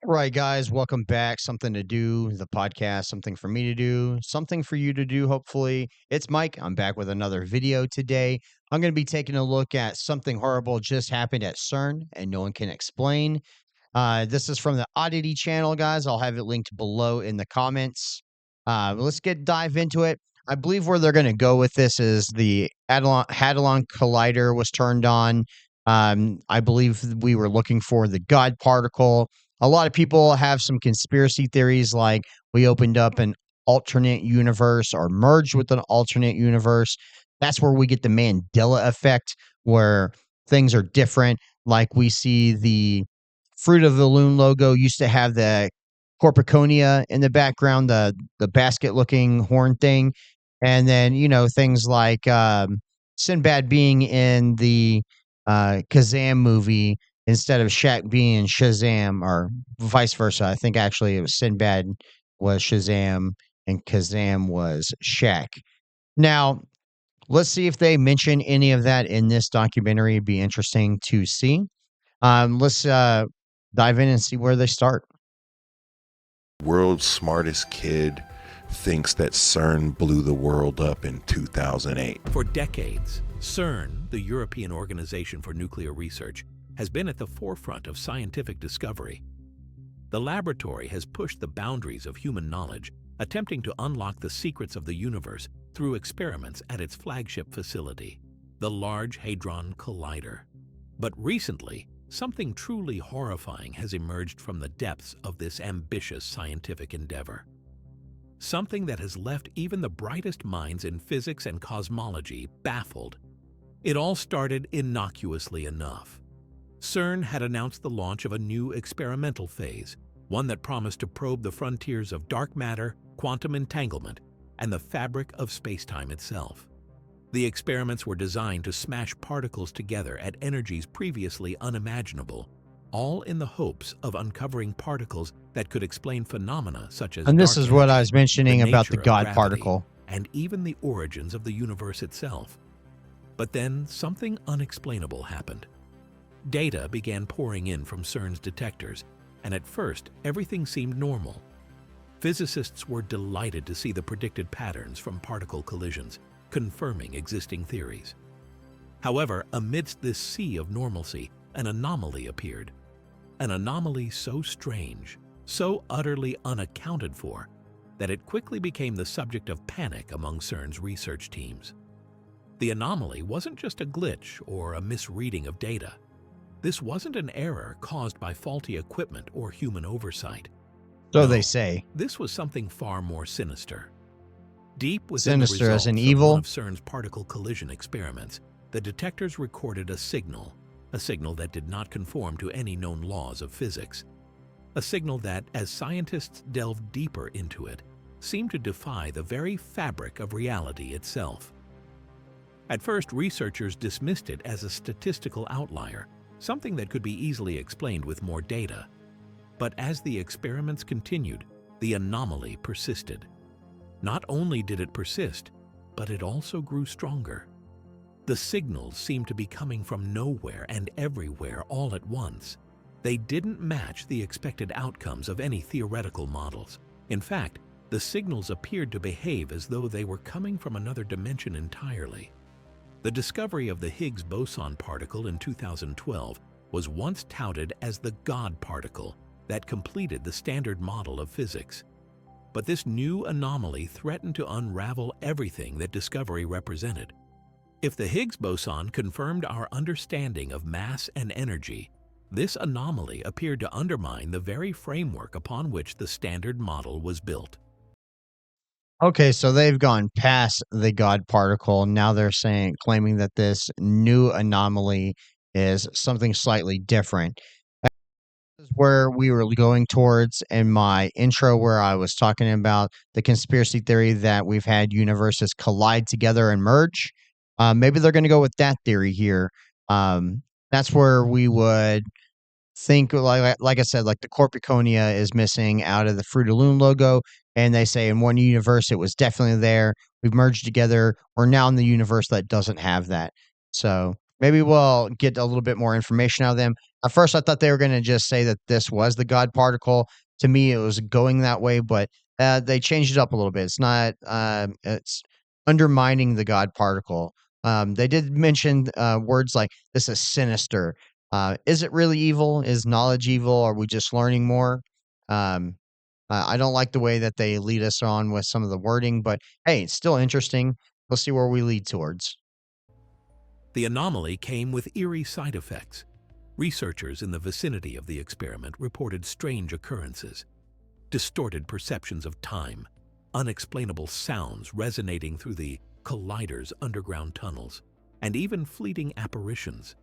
Right, guys, welcome back. Something to do, the podcast, something for me to do, something for you to do, hopefully. It's Mike. I'm back with another video today. I'm going to be taking a look at something horrible just happened at Cern and no one can explain. This is from the Oddity channel, guys. I'll have it linked below in the comments. Let's dive into it. I believe where they're going to go with this is the Hadron Collider was turned on. I believe we were looking for the God particle. A lot of people have some conspiracy theories like we opened up an alternate universe or merged with an alternate universe. That's where we get the Mandela effect, where things are different. Like we see the Fruit of the Loom logo used to have the corpiconia in the background, the basket looking horn thing. And then, things like Sinbad being in the Kazam movie instead of Shaq being Shazam, or vice versa. I think actually it was Sinbad was Shazam and Kazam was Shaq. Now, let's see if they mention any of that in this documentary. It'd be interesting to see. Let's dive in and see where they start. World's smartest kid thinks that Cern blew the world up in 2008. For decades, Cern, the European Organization for Nuclear Research, has been at the forefront of scientific discovery. The laboratory has pushed the boundaries of human knowledge, attempting to unlock the secrets of the universe through experiments at its flagship facility, the Large Hadron Collider. But recently, something truly horrifying has emerged from the depths of this ambitious scientific endeavor. Something that has left even the brightest minds in physics and cosmology baffled. It all started innocuously enough. Cern had announced the launch of a new experimental phase, one that promised to probe the frontiers of dark matter, quantum entanglement, and the fabric of space-time itself. The experiments were designed to smash particles together at energies previously unimaginable, all in the hopes of uncovering particles that could explain phenomena such as And this dark is what I energy, was mentioning about the nature of God gravity, particle. and even the origins of the universe itself. But then something unexplainable happened. Data began pouring in from Cern's detectors, and at first everything seemed normal. Physicists were delighted to see the predicted patterns from particle collisions, confirming existing theories. However, amidst this sea of normalcy, an anomaly appeared. An anomaly so strange, so utterly unaccounted for, that it quickly became the subject of panic among Cern's research teams. The anomaly wasn't just a glitch or a misreading of data. This wasn't an error caused by faulty equipment or human oversight. So No, they say. this was something far more sinister. Deep within the Sinister as results in of evil? one of Cern's particle collision experiments, the detectors recorded a signal that did not conform to any known laws of physics. A signal that, as scientists delved deeper into it, seemed to defy the very fabric of reality itself. At first, researchers dismissed it as a statistical outlier, something that could be easily explained with more data. But as the experiments continued, the anomaly persisted. Not only did it persist, but it also grew stronger. The signals seemed to be coming from nowhere and everywhere all at once. They didn't match the expected outcomes of any theoretical models. In fact, the signals appeared to behave as though they were coming from another dimension entirely. The discovery of the Higgs boson particle in 2012 was once touted as the God particle that completed the standard model of physics. But this new anomaly threatened to unravel everything that discovery represented. If the Higgs boson confirmed our understanding of mass and energy, this anomaly appeared to undermine the very framework upon which the standard model was built. Okay, so they've gone past the God particle. Now they're claiming that this new anomaly is something slightly different. This is where we were going towards in my intro, where I was talking about the conspiracy theory that we've had universes collide together and merge. Maybe they're going to go with that theory here. That's where we would think, like I said, like the corpiconia is missing out of the Fruit of the Loom logo, and they say in one universe it was definitely there. We've merged together. We're now in the universe that doesn't have that. So Maybe we'll get a little bit more information out of them. At first, I thought they were going to just say that this was the God particle. To me, it was going that way, but they changed it up a little bit. It's not. It's undermining the God particle. They did mention words like this is sinister. Is it really evil? Is knowledge evil? Are we just learning more? Um, I don't like the way that they lead us on with some of the wording, but hey, it's still interesting. Let's see where we lead towards. The anomaly came with eerie side effects. Researchers in the vicinity of the experiment reported strange occurrences, distorted perceptions of time, unexplainable sounds resonating through the collider's underground tunnels, and even fleeting apparitions.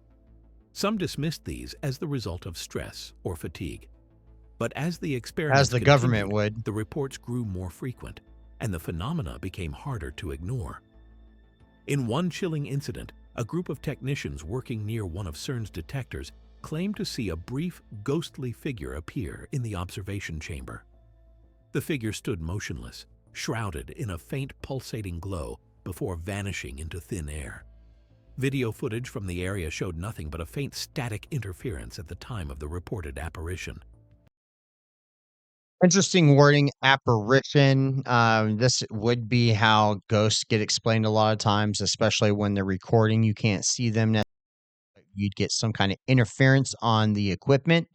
Some dismissed these as the result of stress or fatigue. But as the As experiments the government continued, would. the reports grew more frequent, and the phenomena became harder to ignore. In one chilling incident, a group of technicians working near one of Cern's detectors claimed to see a brief, ghostly figure appear in the observation chamber. The figure stood motionless, shrouded in a faint pulsating glow before vanishing into thin air. Video footage from the area showed nothing but a faint static interference at the time of the reported apparition. Interesting wording, apparition. This would be how ghosts get explained a lot of times, especially when they're recording. You can't see them. You'd get some kind of interference on the equipment.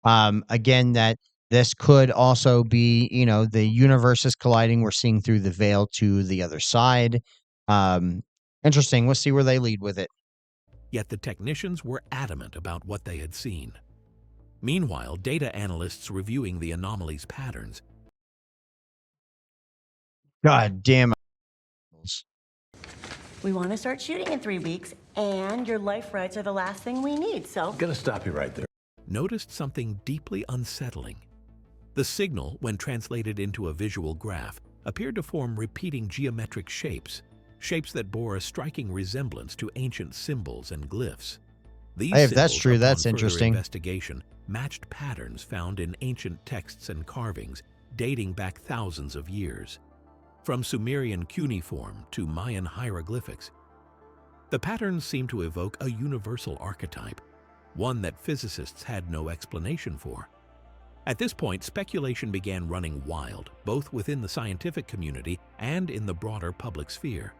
Again, that this could also be, the universe is colliding. We're seeing through the veil to the other side. Um, Interesting. Let's see where they lead with it. Yet the technicians were adamant about what they had seen. Meanwhile, data analysts reviewing the anomaly's patterns God damn it. We want to start shooting in 3 weeks, and your life rights are the last thing we need, so. Gonna stop you right there. noticed something deeply unsettling. The signal, when translated into a visual graph, appeared to form repeating geometric shapes, shapes that bore a striking resemblance to ancient symbols and glyphs. These Hey, if that's symbols, true, upon that's further interesting. investigation, matched patterns found in ancient texts and carvings dating back thousands of years. From Sumerian cuneiform to Mayan hieroglyphics, the patterns seem to evoke a universal archetype, one that physicists had no explanation for. At this point, speculation began running wild, both within the scientific community and in the broader public sphere.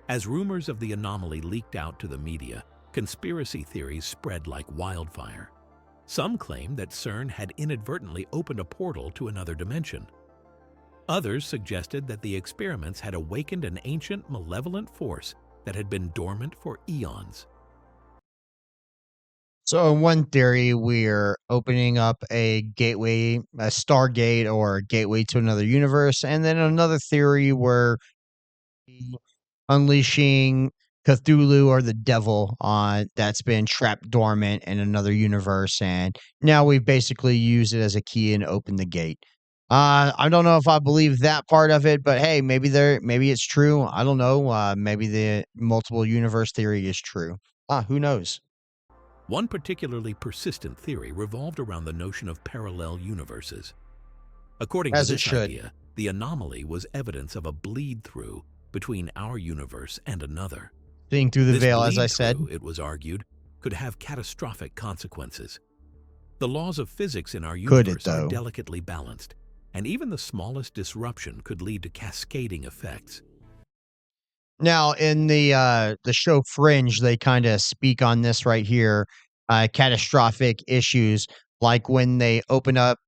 As rumors of the anomaly leaked out to the media, conspiracy theories spread like wildfire. Some claimed that Cern had inadvertently opened a portal to another dimension. Others suggested that the experiments had awakened an ancient, malevolent force that had been dormant for eons. So, in one theory, we're opening up a gateway, a stargate, or a gateway to another universe. And then another theory, we're unleashing Cthulhu or the devil on that's been trapped dormant in another universe. And now we've basically used it as a key and opened the gate. I don't know if I believe that part of it, but hey, maybe it's true. I don't know. Maybe the multiple universe theory is true. Who knows? One particularly persistent theory revolved around the notion of parallel universes. According to As it this should. idea, the anomaly was evidence of a bleed-through between our universe and another. Seeing through the This veil, as I said. bleed-through, it was argued, could have catastrophic consequences. The laws of physics in our Could it, universe are though? delicately balanced, and even the smallest disruption could lead to cascading effects. Now, in the show Fringe, they kinda speak on this right here, catastrophic issues, like when they open up,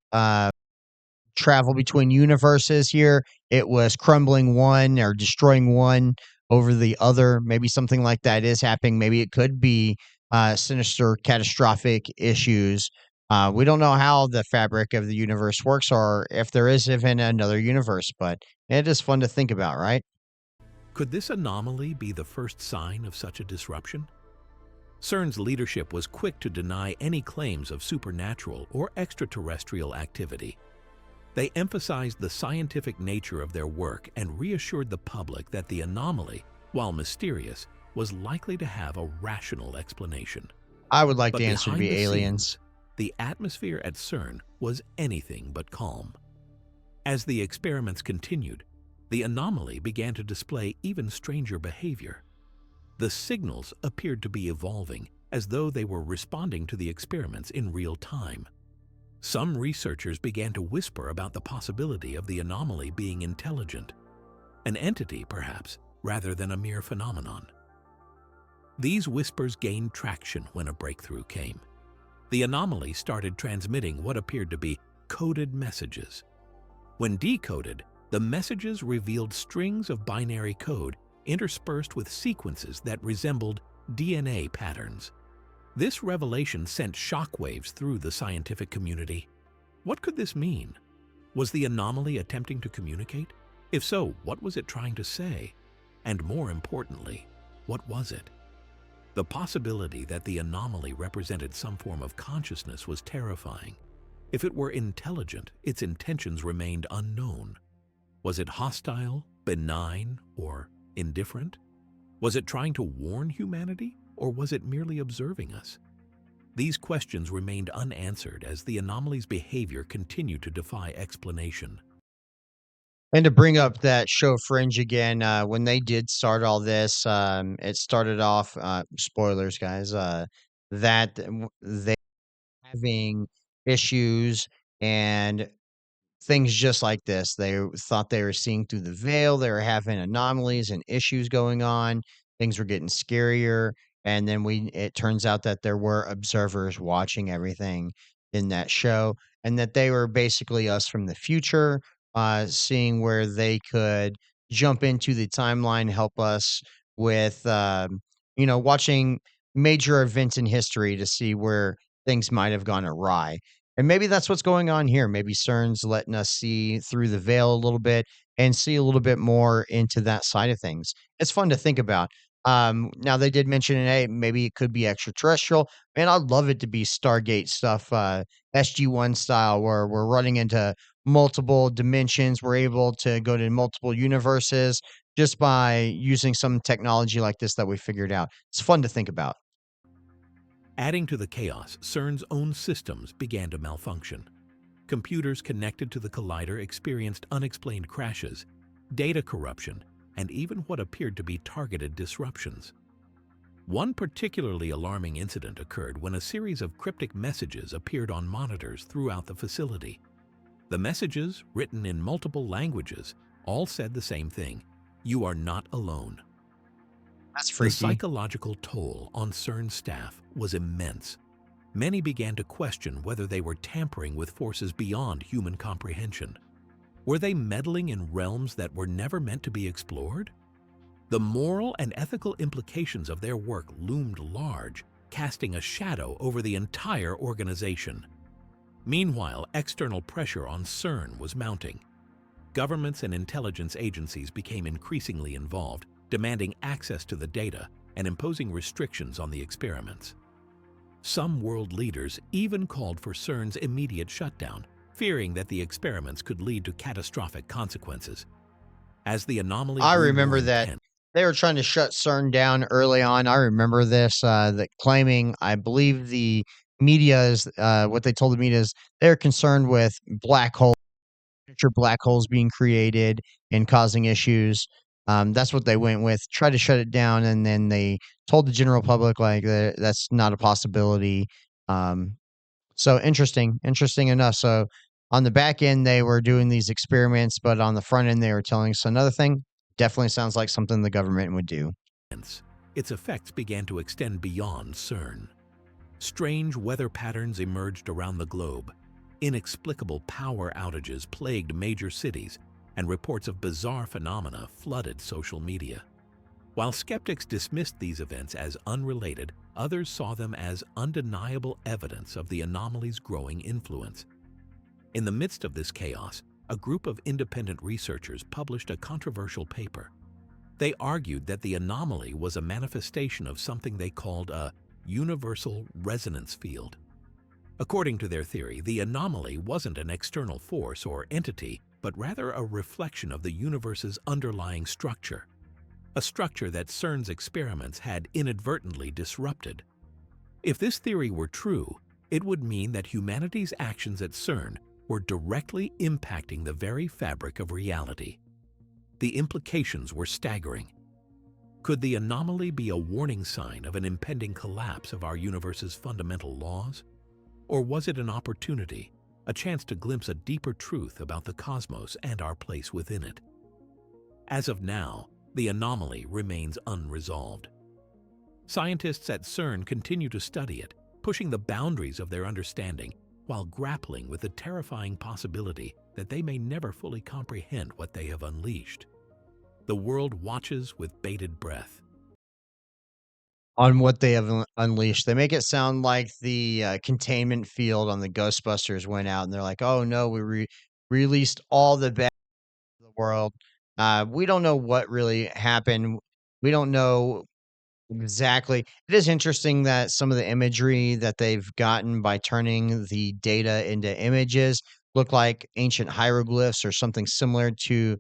travel between universes here, it was crumbling one or destroying one over the other. Maybe something like that is happening. Maybe it could be, sinister, catastrophic issues. We don't know how the fabric of the universe works or if there is even another universe, but it is fun to think about, right? Could this anomaly be the first sign of such a disruption? Cern's leadership was quick to deny any claims of supernatural or extraterrestrial activity. They emphasized the scientific nature of their work and reassured the public that the anomaly, while mysterious, was likely to have a rational explanation. I would like But the answer to behind be the aliens. scenes, the atmosphere at Cern was anything but calm. As the experiments continued, the anomaly began to display even stranger behavior. The signals appeared to be evolving as though they were responding to the experiments in real time. Some researchers began to whisper about the possibility of the anomaly being intelligent, an entity perhaps, rather than a mere phenomenon. These whispers gained traction when a breakthrough came. The anomaly started transmitting what appeared to be coded messages. When decoded, the messages revealed strings of binary code interspersed with sequences that resembled DNA patterns. This revelation sent shockwaves through the scientific community. What could this mean? Was the anomaly attempting to communicate? If so, what was it trying to say? And more importantly, what was it? The possibility that the anomaly represented some form of consciousness was terrifying. If it were intelligent, its intentions remained unknown. Was it hostile, benign, or indifferent? Was it trying to warn humanity, or was it merely observing us? These questions remained unanswered as the anomaly's behavior continued to defy explanation. And to bring up that show Fringe again, when they did start all this, it started off, spoilers, guys, that they having issues and things just like this. They thought they were seeing through the veil. They were having anomalies and issues going on. Things were getting scarier. And then it turns out that there were observers watching everything in that show and that they were basically us from the future, seeing where they could jump into the timeline, help us with, watching major events in history to see where things might have gone awry. And maybe that's what's going on here. Maybe CERN's letting us see through the veil a little bit and see a little bit more into that side of things. It's fun to think about. Now they did mention, hey, maybe it could be extraterrestrial. Man, I'd love it to be Stargate stuff, SG-1 style, where we're running into multiple dimensions. We're able to go to multiple universes just by using some technology like this that we figured out. It's fun to think about. Adding to the chaos, CERN's own systems began to malfunction. Computers connected to the collider experienced unexplained crashes, data corruption, and even what appeared to be targeted disruptions. One particularly alarming incident occurred when a series of cryptic messages appeared on monitors throughout the facility. The messages, written in multiple languages, all said the same thing: "You are not alone." That's The freaky. psychological toll on CERN staff was immense. Many began to question whether they were tampering with forces beyond human comprehension. Were they meddling in realms that were never meant to be explored? The moral and ethical implications of their work loomed large, casting a shadow over the entire organization. Meanwhile, external pressure on CERN was mounting. Governments and intelligence agencies became increasingly involved, demanding access to the data and imposing restrictions on the experiments. Some world leaders even called for CERN's immediate shutdown, fearing that the experiments could lead to catastrophic consequences. As the anomaly I grew more remember that intense, they were trying to shut CERN down early on. I remember this, that claiming, I believe the media is, what they told the media is they're concerned with future black holes being created and causing issues. That's what they went with, try to shut it down, and then they told the general public like that's not a possibility. Um, so interesting enough. So on the back end, they were doing these experiments, but on the front end, they were telling us another thing. Definitely sounds like something the government would do. its effects began to extend beyond CERN. Strange weather patterns emerged around the globe. Inexplicable power outages plagued major cities, and reports of bizarre phenomena flooded social media. While skeptics dismissed these events as unrelated, others saw them as undeniable evidence of the anomaly's growing influence. In the midst of this chaos, a group of independent researchers published a controversial paper. They argued that the anomaly was a manifestation of something they called a universal resonance field. According to their theory, the anomaly wasn't an external force or entity, but rather a reflection of the universe's underlying structure, a structure that CERN's experiments had inadvertently disrupted. If this theory were true, it would mean that humanity's actions at CERN were directly impacting the very fabric of reality. The implications were staggering. Could the anomaly be a warning sign of an impending collapse of our universe's fundamental laws? Or was it an opportunity, a chance to glimpse a deeper truth about the cosmos and our place within it? As of now, the anomaly remains unresolved. Scientists at Cern continue to study it, pushing the boundaries of their understanding while grappling with the terrifying possibility that they may never fully comprehend what they have unleashed. The world watches with bated breath. On what they have unleashed. They make it sound like the, containment field on the Ghostbusters went out, and they're like, "Oh, no, we released all the bad of the world." We don't know what really happened. We don't know exactly. It is interesting that some of the imagery that they've gotten by turning the data into images look like ancient hieroglyphs or something similar to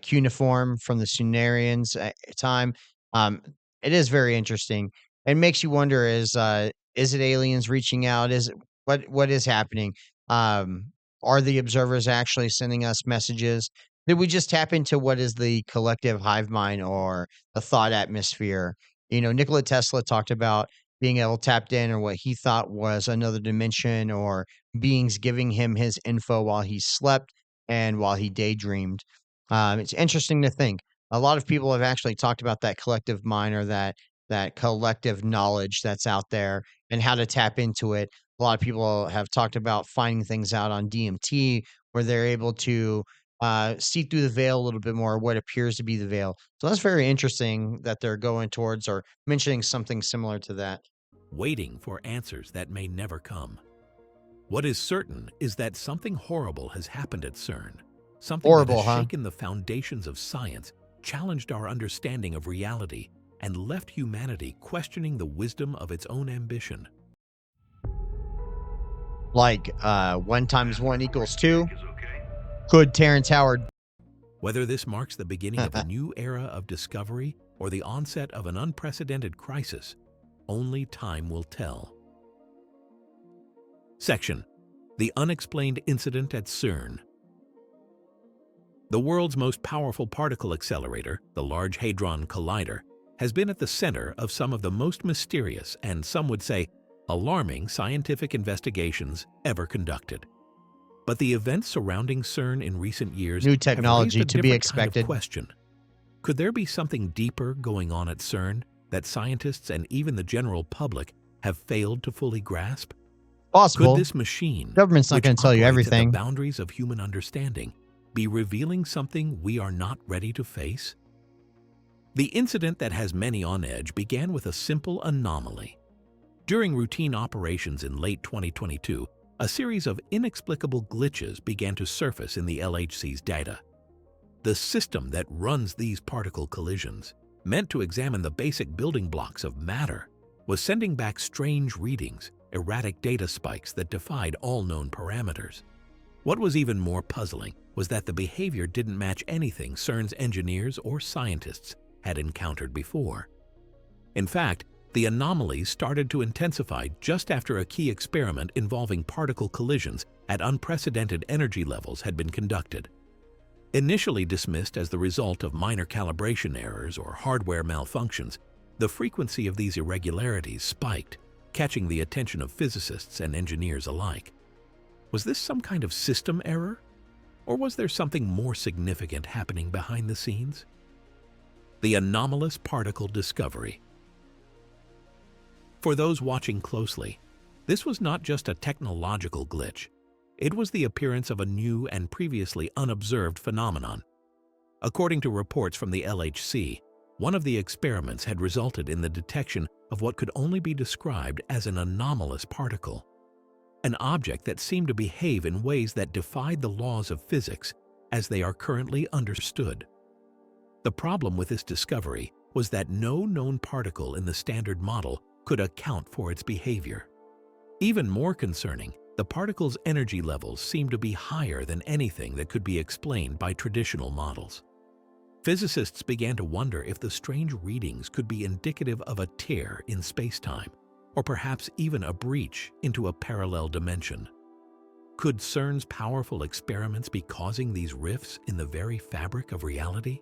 cuneiform from the Sumerians time. Um, it is very interesting. It makes you wonder: is it aliens reaching out? Is it what is happening? Um, are the observers actually sending us messages? Did we just tap into what is the collective hive mind or the thought atmosphere? Nikola Tesla talked about being able tapped in or what he thought was another dimension or beings giving him his info while he slept and while he daydreamed. It's interesting to think. A lot of people have actually talked about that collective mind or that collective knowledge that's out there and how to tap into it. A lot of people have talked about finding things out on DMT where they're able to see through the veil a little bit more, what appears to be the veil. So that's very interesting that they're going towards or mentioning something similar to that. Waiting for answers that may never come. What is certain is that something horrible has happened at Cern, something that has Horrible, huh? shaken the foundations of science, challenged our understanding of reality, and left humanity questioning the wisdom of its own ambition. Like 1 times 1 equals 2. Could Terrence Howard Whether this marks the beginning of a new era of discovery or the onset of an unprecedented crisis, only time will tell. Section: The Unexplained Incident at Cern. The world's most powerful particle accelerator, the Large Hadron Collider, has been at the center of some of the most mysterious and, some would say, alarming scientific investigations ever conducted. But the events surrounding Cern in recent years new have raised technology a to be different kind of expected? question. Could there be something deeper going on at Cern that scientists and even the general public have failed to fully grasp? Could Possible. this machine, Government's not which going to tell you operates at the everything. boundaries of human understanding, be revealing something we are not ready to face? The incident that has many on edge began with a simple anomaly. During routine operations in late 2022, a series of inexplicable glitches began to surface in the LHC's data. The system that runs these particle collisions, meant to examine the basic building blocks of matter, was sending back strange readings, erratic data spikes that defied all known parameters. What was even more puzzling was that the behavior didn't match anything Cern's engineers or scientists had encountered before. In fact, the anomalies started to intensify just after a key experiment involving particle collisions at unprecedented energy levels had been conducted. Initially dismissed as the result of minor calibration errors or hardware malfunctions, the frequency of these irregularities spiked, catching the attention of physicists and engineers alike. Was this some kind of system error? Or was there something more significant happening behind the scenes? The anomalous particle discovery. For those watching closely, this was not just a technological glitch. It was the appearance of a new and previously unobserved phenomenon. According to reports from the LHC, one of the experiments had resulted in the detection of what could only be described as an anomalous particle, an object that seemed to behave in ways that defied the laws of physics as they are currently understood. The problem with this discovery was that no known particle in the standard model could account for its behavior. Even more concerning, the particle's energy levels seemed to be higher than anything that could be explained by traditional models. Physicists began to wonder if the strange readings could be indicative of a tear in space-time, or perhaps even a breach into a parallel dimension. Could Cern's powerful experiments be causing these rifts in the very fabric of reality?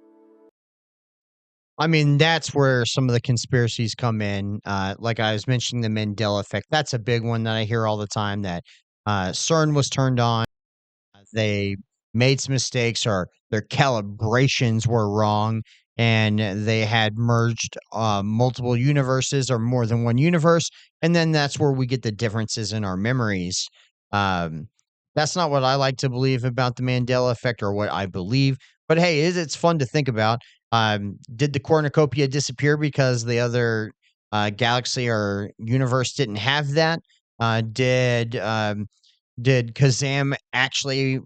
I mean, that's where some of the conspiracies come in. Like I was mentioning, the Mandela effect. That's a big one that I hear all the time. That CERN was turned on. They made some mistakes, or their calibrations were wrong, and they had merged multiple universes or more than one universe, and then that's where we get the differences in our memories. Um, that's not what I like to believe about the Mandela effect, or what I believe. But hey, it's fun to think about. Did the cornucopia disappear because the other galaxy or universe didn't have that? Did Kazam actually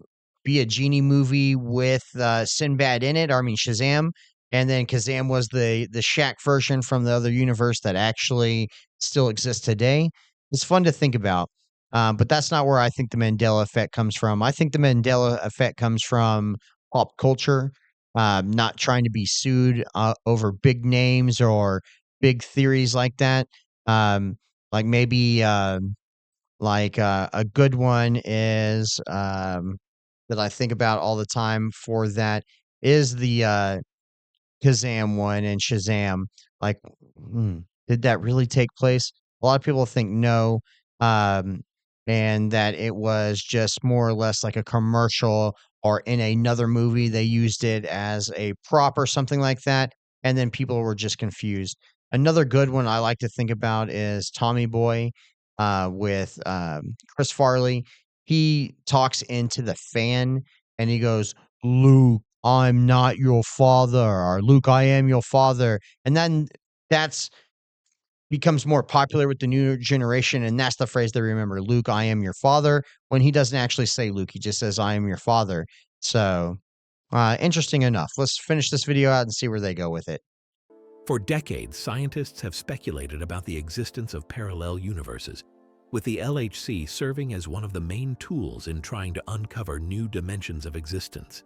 be a genie movie with, Sinbad in it? Or, I mean, Shazam, and then Kazam was the Shaq version from the other universe that actually still exists today? It's fun to think about, but that's not where I think the Mandela effect comes from. I think the Mandela effect comes from pop culture, not trying to be sued, over big names or big theories like that. Like maybe, a good one is, that I think about all the time for that is the, Kazam one and Shazam. Like, hmm, did that really take place? A lot of people think no, um, and that it was just more or less like a commercial, or in another movie, they used it as a prop or something like that, and then people were just confused. Another good one I like to think about is Tommy Boy, with, Chris Farley. He talks into the fan and he goes, "Luke, I'm not your father," or "Luke, I am your father." And then that's becomes more popular with the new generation, and that's the phrase they remember, "Luke, I am your father," when he doesn't actually say Luke, he just says, "I am your father." So, interesting enough. Let's finish this video out and see where they go with it. For decades, scientists have speculated about the existence of parallel universes, with the LHC serving as one of the main tools in trying to uncover new dimensions of existence.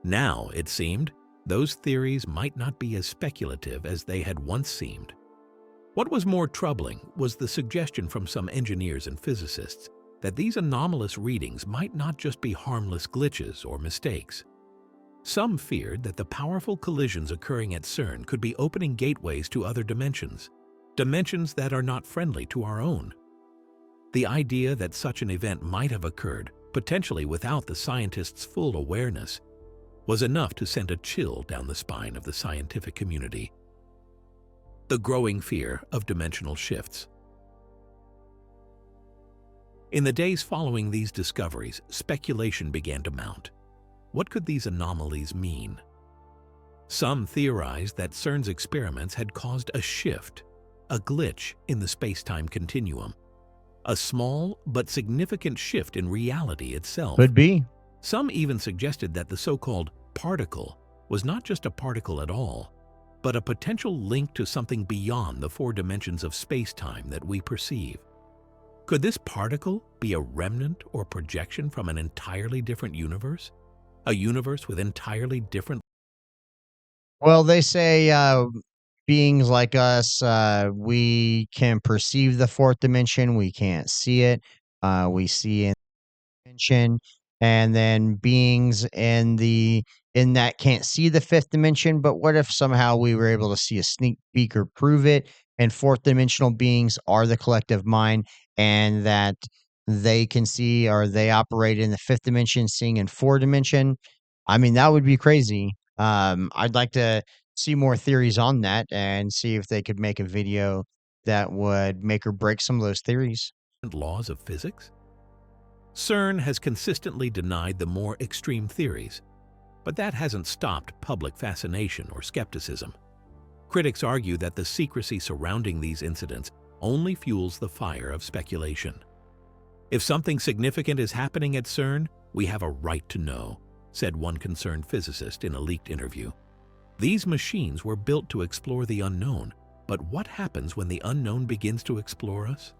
Now, it seemed, those theories might not be as speculative as they had once seemed. What was more troubling was the suggestion from some engineers and physicists that these anomalous readings might not just be harmless glitches or mistakes. Some feared that the powerful collisions occurring at Cern could be opening gateways to other dimensions, dimensions that are not friendly to our own. The idea that such an event might have occurred, potentially without the scientists' full awareness, was enough to send a chill down the spine of the scientific community. The growing fear of dimensional shifts. In the days following these discoveries, speculation began to mount. What could these anomalies mean? Some theorized that CERN's experiments had caused a shift, a glitch in the space-time continuum, a small but significant shift in reality itself. Could be. Some even suggested that the so-called particle was not just a particle at all, but a potential link to something beyond the four dimensions of space-time that we perceive. Could this particle be a remnant or projection from an entirely different universe? A universe with entirely different... Well, they say, beings like us, we can perceive the fourth dimension, we can't see it. We see dimension, and then beings in that can't see the fifth dimension. But what if somehow we were able to see a sneak peek or prove it, and fourth dimensional beings are the collective mind, and that they can see, or they operate in the fifth dimension, seeing in four dimension? I mean, that would be crazy. I'd like to see more theories on that and see if they could make a video that would make or break some of those theories. laws of physics? CERN has consistently denied the more extreme theories, but that hasn't stopped public fascination or skepticism. Critics argue that the secrecy surrounding these incidents only fuels the fire of speculation. If something significant is happening at CERN, we have a right to know, said one concerned physicist in a leaked interview. These machines were built to explore the unknown, but what happens when the unknown begins to explore us?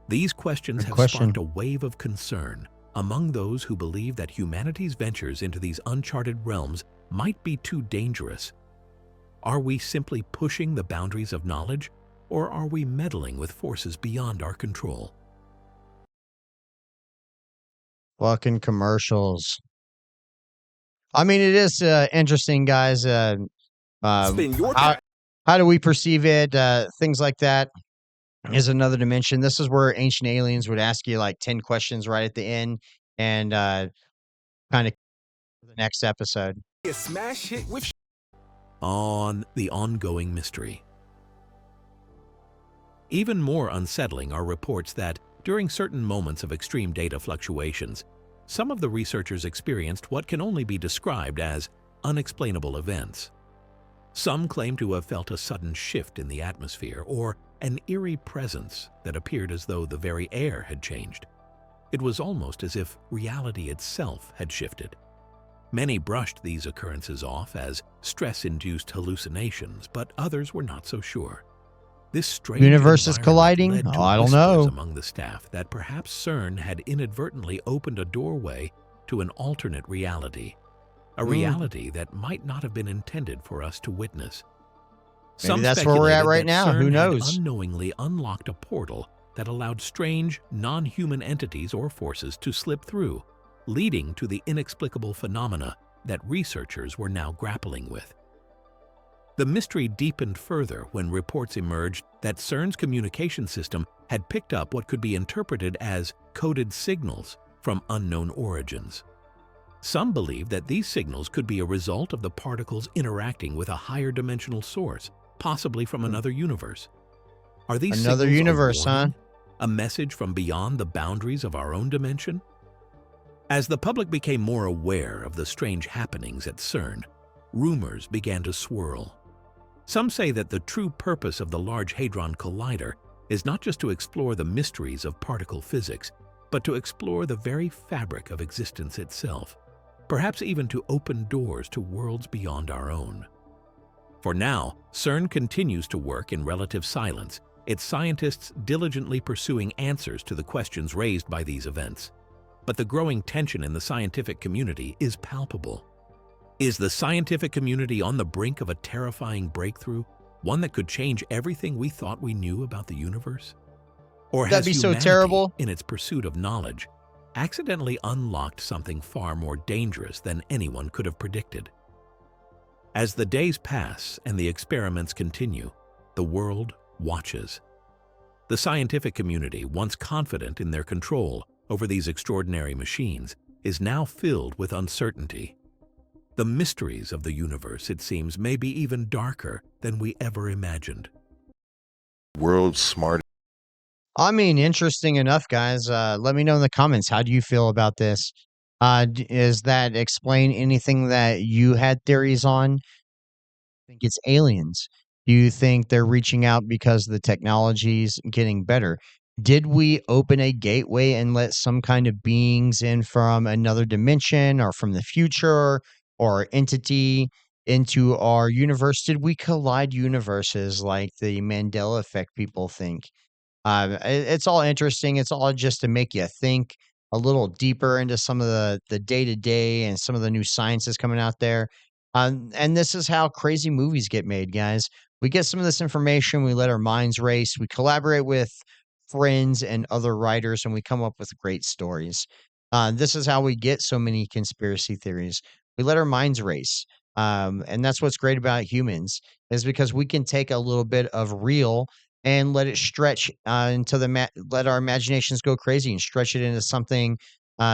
These questions Good have question. sparked a wave of concern among those who believe that humanity's ventures into these uncharted realms might be too dangerous. Are we simply pushing the boundaries of knowledge, or are we meddling with forces beyond our control? Fucking commercials. I mean, it is interesting, guys. Spend your How time. how do we perceive it? Things like that is another dimension. This is where ancient aliens would ask you like 10 questions right at the end and kind of the next episode. A smash hit with On the ongoing mystery. Even more unsettling are reports that, during certain moments of extreme data fluctuations, some of the researchers experienced what can only be described as unexplainable events. Some claim to have felt a sudden shift in the atmosphere or an eerie presence that appeared as though the very air had changed. It was almost as if reality itself had shifted. Many brushed these occurrences off as stress-induced hallucinations, but others were not so sure. This strange Universes environment colliding? led Oh, to I don't whispers know. among the staff that perhaps CERN had inadvertently opened a doorway to an alternate reality, a Mm, reality that might not have been intended for us to witness. maybe Some that's where we're at speculated right that now. Who CERN had knows? unknowingly unlocked a portal that allowed strange, non-human entities or forces to slip through, leading to the inexplicable phenomena that researchers were now grappling with. The mystery deepened further when reports emerged that CERN's communication system had picked up what could be interpreted as coded signals from unknown origins. Some believe that these signals could be a result of the particles interacting with a higher dimensional source, possibly from another universe. Are these Another signals universe, a huh? warning? A message from beyond the boundaries of our own dimension? As the public became more aware of the strange happenings at CERN, rumors began to swirl. Some say that the true purpose of the Large Hadron Collider is not just to explore the mysteries of particle physics, but to explore the very fabric of existence itself, perhaps even to open doors to worlds beyond our own. For now, CERN continues to work in relative silence, its scientists diligently pursuing answers to the questions raised by these events. But the growing tension in the scientific community is palpable. Is the scientific community on the brink of a terrifying breakthrough, one that could change everything we thought we knew about the universe? Or That'd has be so humanity, terrible. in its pursuit of knowledge, accidentally unlocked something far more dangerous than anyone could have predicted? As the days pass and the experiments continue, the world watches. The scientific community, once confident in their control over these extraordinary machines, is now filled with uncertainty. The mysteries of the universe, it seems, may be even darker than we ever imagined. World's smartest. I mean, interesting enough, guys. Let me know in the comments. How do you feel about this? Is that explain anything that you had theories on? Think it's aliens? Do you think they're reaching out because the technology's getting better? Did we open a gateway and let some kind of beings in from another dimension or from the future or entity into our universe? Did we collide universes like the Mandela effect people think? It's all interesting. It's all just to make you think a little deeper into some of the day to day and some of the new sciences coming out there. And this is how crazy movies get made, guys. We get some of this information, we let our minds race, we collaborate with friends and other writers, and we come up with great stories. This is how we get so many conspiracy theories. We let our minds race. And that's what's great about humans is because we can take a little bit of real and let it stretch into let our imaginations go crazy and stretch it into something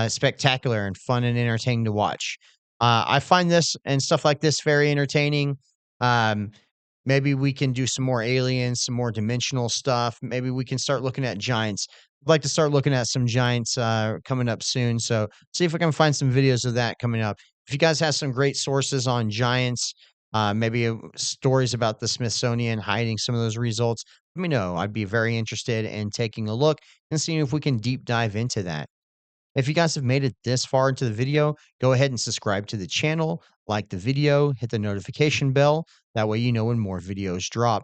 spectacular and fun and entertaining to watch. I find this and stuff like this very entertaining. Um, Maybe we can do some more aliens, some more dimensional stuff. Maybe we can start looking at giants. I'd like to start looking at some giants coming up soon. So see if we can find some videos of that coming up. If you guys have some great sources on giants, maybe stories about the Smithsonian hiding some of those results, let me know. I'd be very interested in taking a look and seeing if we can deep dive into that. If you guys have made it this far into the video, go ahead and subscribe to the channel, like the video, hit the notification bell. That way you know when more videos drop.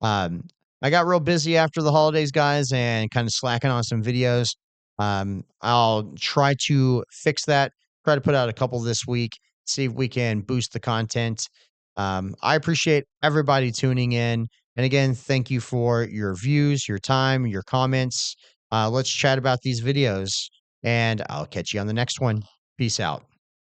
Um, I got real busy after the holidays, guys, and kind of slacking on some videos. I'll try to fix that, try to put out a couple this week, see if we can boost the content. I appreciate everybody tuning in. And again, thank you for your views, your time, your comments. Let's chat about these videos and I'll catch you on the next one. Peace out.